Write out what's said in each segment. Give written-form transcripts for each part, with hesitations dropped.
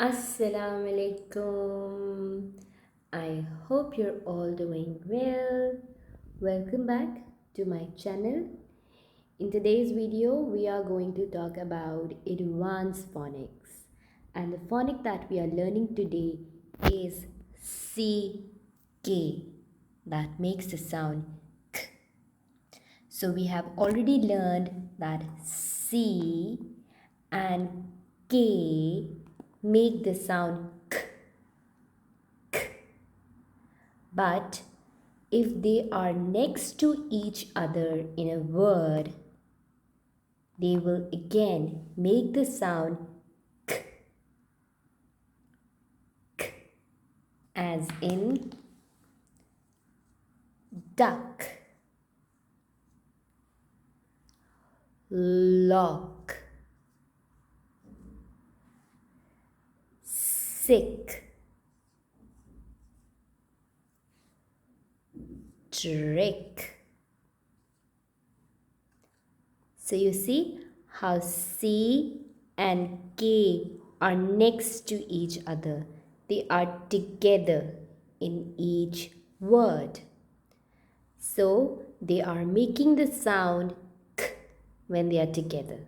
Assalam alaikum. I hope you're all doing well. Welcome back to my channel. In today's video, we are going to talk about advanced phonics. And the phonic that we are learning today is CK. That makes the sound K. So we have already learned that C and K make the sound K. But if they are next to each other in a word, they will again make the sound K, K, as in duck, lock, sick, trick. So you see how C and K are next to each other. They are together in each word. So they are making the sound K when they are together.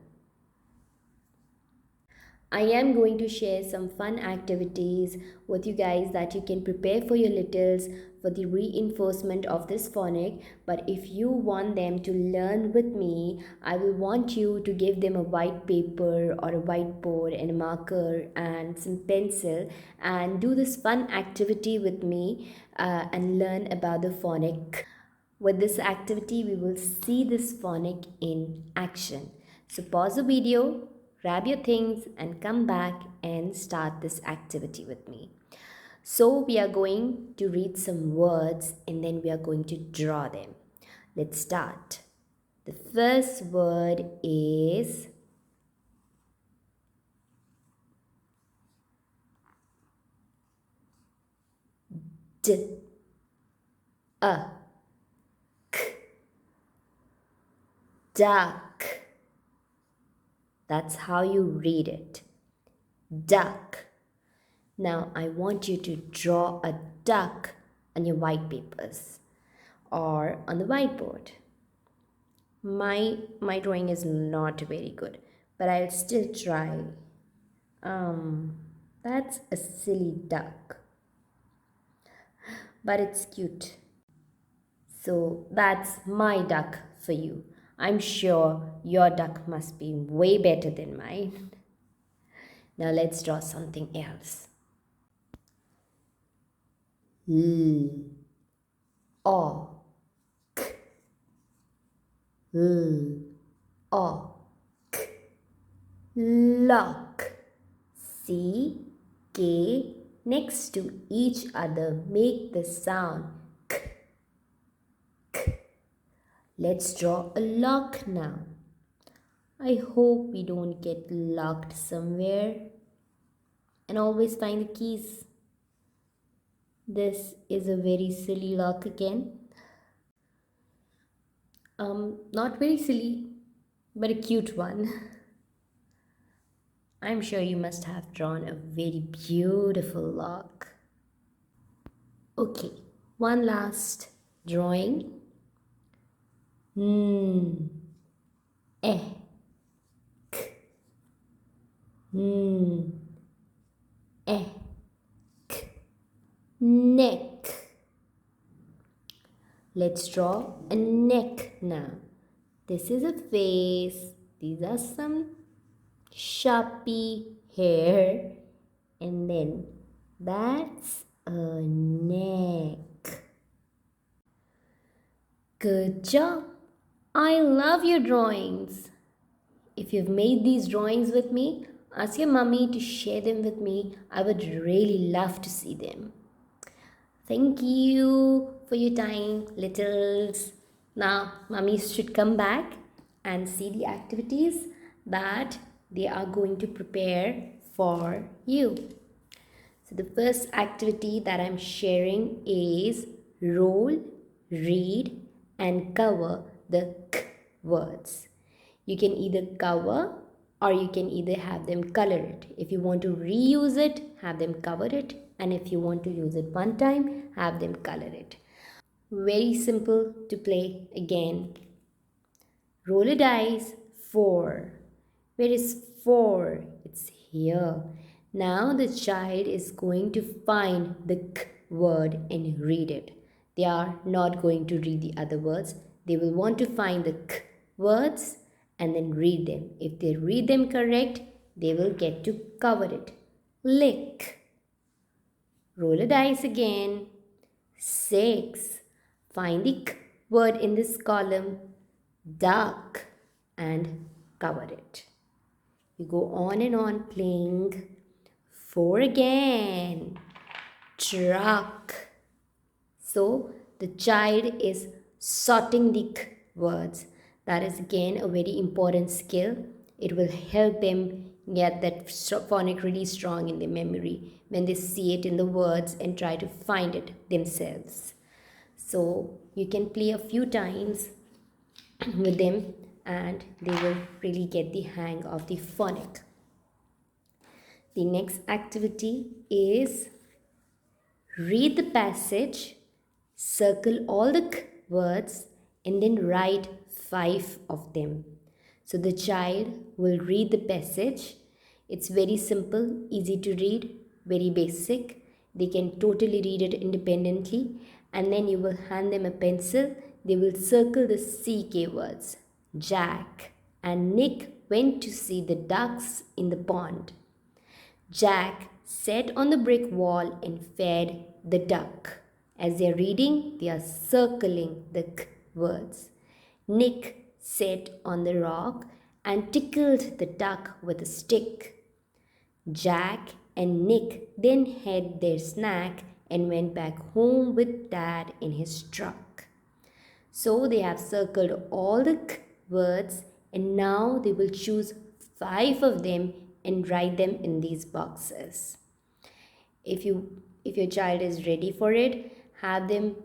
I am going to share some fun activities with you guys that you can prepare for your littles for the reinforcement of this phonic. But if you want them to learn with me, I will want you to give them a white paper or a whiteboard and a marker and some pencil and do this fun activity with me and learn about the phonic. With this activity, we will see this phonic in action. So pause the video, grab your things and come back and start this activity with me. So we are going to read some words and then we are going to draw them. Let's start. The first word is D, A, K, duck. That's how you read it. Duck. Now I want you to draw a duck on your white papers or on the whiteboard. My drawing is not very good, but I'll still try. That's a silly duck, but it's cute. So that's my duck for you. I'm sure your duck must be way better than mine. Now let's draw something else. L, O, K, L, O, K, lock. C, K next to each other make the sound K, K. Let's draw a lock now. I hope we don't get locked somewhere and always find the keys. This is a very silly lock again. Not very silly, but a cute one. I'm sure you must have drawn a very beautiful lock. Okay, one last drawing. Eh, K, eh, K, neck. Let's draw a neck now. This is a face. These are some sharpy hair. And then that's a neck. Good job. I love your drawings. If you've made these drawings with me, ask your mummy to share them with me. I would really love to see them. Thank you for your time, littles. Now, mummies should come back and see the activities that they are going to prepare for you. So the first activity that I'm sharing is roll, read and cover the K words. You can either cover or you can either have them color it. If you want to reuse it, have them cover it, and if you want to use it one time, have them color it. Very simple to play. Again, roll a dice. 4. Where is 4? It's here. Now the child is going to find the k word and read it. They are not going to read the other words. They will want to find the k words and then read them. If they read them correct, they will get to cover it. Lick. Roll a dice again. 6. Find the k word in this column. Duck. And cover it. You go on and on playing. 4 again. Truck. So the child is sorting the k words. That is again a very important skill. It will help them get that phonic really strong in their memory when they see it in the words and try to find it themselves. So you can play a few times with them and they will really get the hang of the phonic. The next activity is read the passage, circle all the k words, and then write 5 of them. So the child will read the passage. It's very simple, easy to read, very basic. They can totally read it independently. And then you will hand them a pencil. They will circle the CK words. Jack and Nick went to see the ducks in the pond. Jack sat on the brick wall and fed the duck. As they are reading, they are circling the k words. Nick sat on the rock and tickled the duck with a stick. Jack and Nick then had their snack and went back home with Dad in his truck. So they have circled all the k words and now they will choose 5 of them and write them in these boxes. If your child is ready for it, have them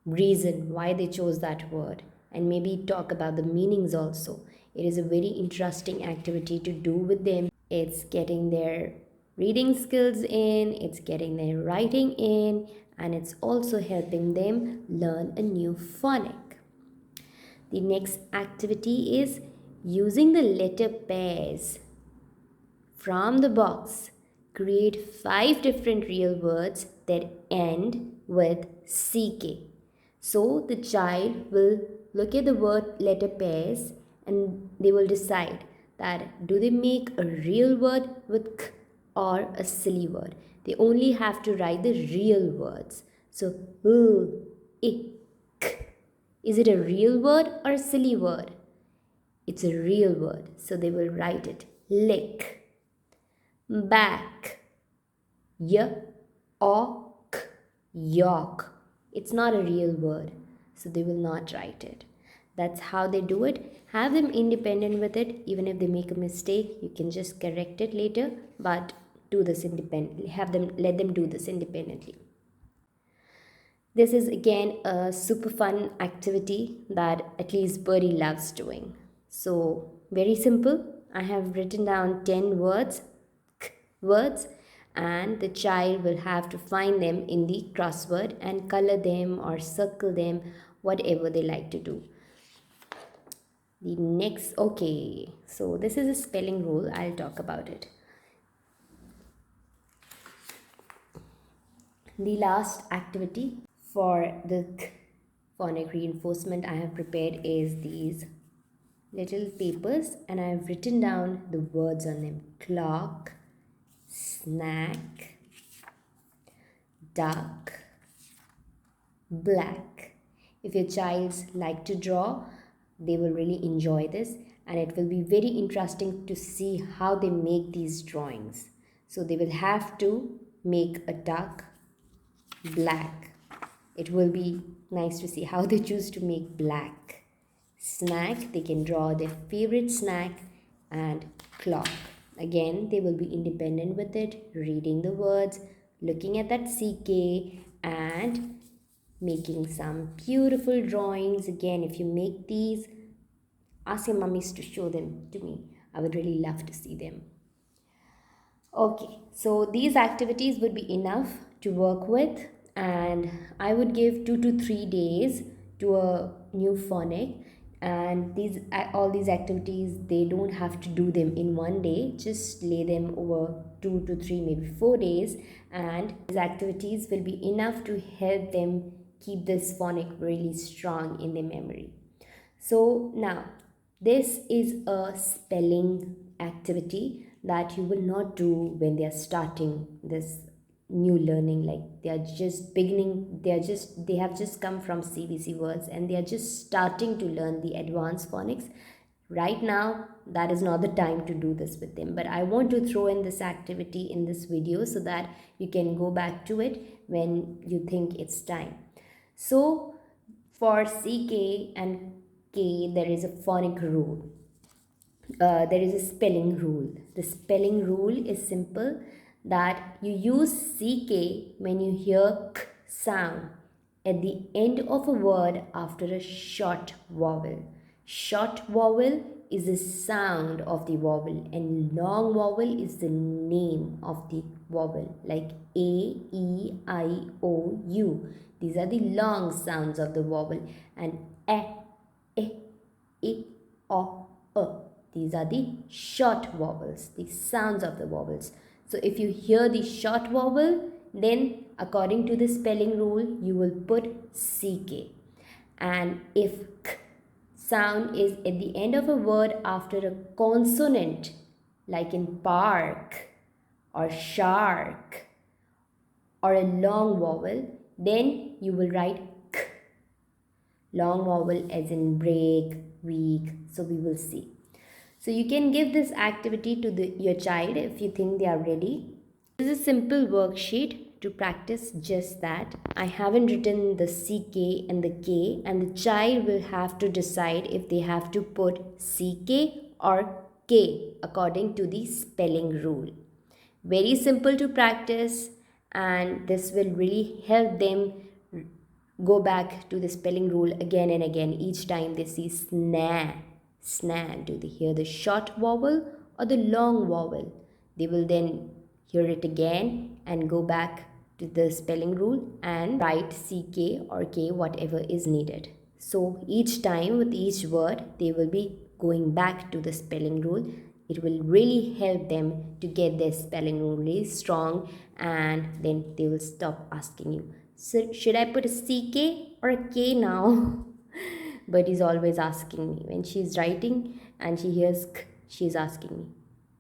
reason why they chose that word and maybe talk about the meanings also. It is a very interesting activity to do with them. It's getting their reading skills in, it's getting their writing in, and it's also helping them learn a new phonic. The next activity is using the letter pairs. From the box, create 5 different real words that end with CK. So the child will look at the word letter pairs and they will decide that do they make a real word with k or a silly word. They only have to write the real words. So, k. Is it a real word or a silly word? It's a real word. So they will write it. Lick. Back. Y-o-k. York. It's not a real word. So they will not write it. That's how they do it. Have them independent with it. Even if they make a mistake, you can just correct it later. But do this independently. Let them do this independently. This is again a super fun activity that at least Birdie loves doing. So very simple. I have written down 10 words, and the child will have to find them in the crossword and color them or circle them, whatever they like to do. The next, okay, so this is a spelling rule. I'll talk about it. The last activity for the phonic reinforcement I have prepared is these little papers and I have written down the words on them. Clock, snack, duck, black. If your child's like to draw, they will really enjoy this and it will be very interesting to see how they make these drawings. So they will have to make a duck black. It will be nice to see how they choose to make black. Snack, they can draw their favorite snack, and clock. Again, they will be independent with it, reading the words, looking at that CK and making some beautiful drawings. Again, if you make these, ask your mummies to show them to me. I would really love to see them. Okay, so these activities would be enough to work with, and I would give 2 to 3 days to a new phonic. And all these activities, they don't have to do them in one day, just lay them over 2 to 3, maybe 4 days, and these activities will be enough to help them keep this phonic really strong in their memory. So now, this is a spelling activity that you will not do when they are starting this new learning. Like they are just beginning, they have just come from CBC words and they are just starting to learn the advanced phonics. Right now, that is not the time to do this with them, but I want to throw in this activity in this video so that you can go back to it when you think it's time. So for CK and K, there is a phonic rule. There is a spelling rule. The spelling rule is simple, that you use CK when you hear K sound at the end of a word after a short vowel. Short vowel is the sound of the vowel, and long vowel is the name of the vowel, like A, E, I, O, U. These are the long sounds of the vowel, and E, O, these are the short vowels, the sounds of the vowels. So if you hear the short vowel, then according to the spelling rule, you will put CK. And if K sound is at the end of a word after a consonant, like in park or shark or a long vowel, then you will write K. Long vowel as in break, week. So we will see. So you can give this activity to your child if you think they are ready. This is a simple worksheet to practice just that. I haven't written the CK and the K, and the child will have to decide if they have to put CK or K according to the spelling rule. Very simple to practice, and this will really help them go back to the spelling rule again and again each time they see sna. Do they hear the short vowel or the long vowel? They will then hear it again and go back to the spelling rule and write CK or K, whatever is needed. So each time with each word, they will be going back to the spelling rule. It will really help them to get their spelling rule really strong, and then they will stop asking you, so should I put a CK or a K now? But he's always asking me when she's writing and she hears K, she's asking me,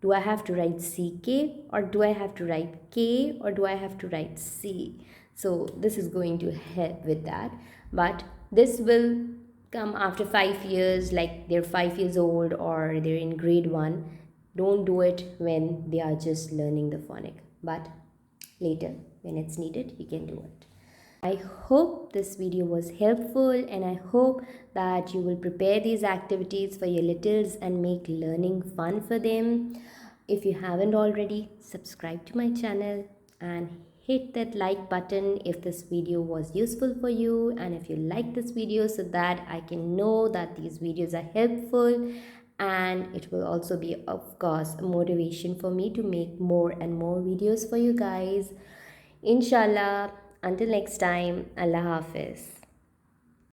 do I have to write CK or do I have to write K or do I have to write C? So this is going to help with that. But this will come after 5 years, like they're 5 years old or they're in grade 1. Don't do it when they are just learning the phonic, but later when it's needed, you can do it. I hope this video was helpful, and I hope that you will prepare these activities for your littles and make learning fun for them. If you haven't already, subscribe to my channel and hit that like button if this video was useful for you, and if you like this video, so that I can know that these videos are helpful, and it will also be, of course, a motivation for me to make more and more videos for you guys. Inshallah. Until next time, Allah Hafiz.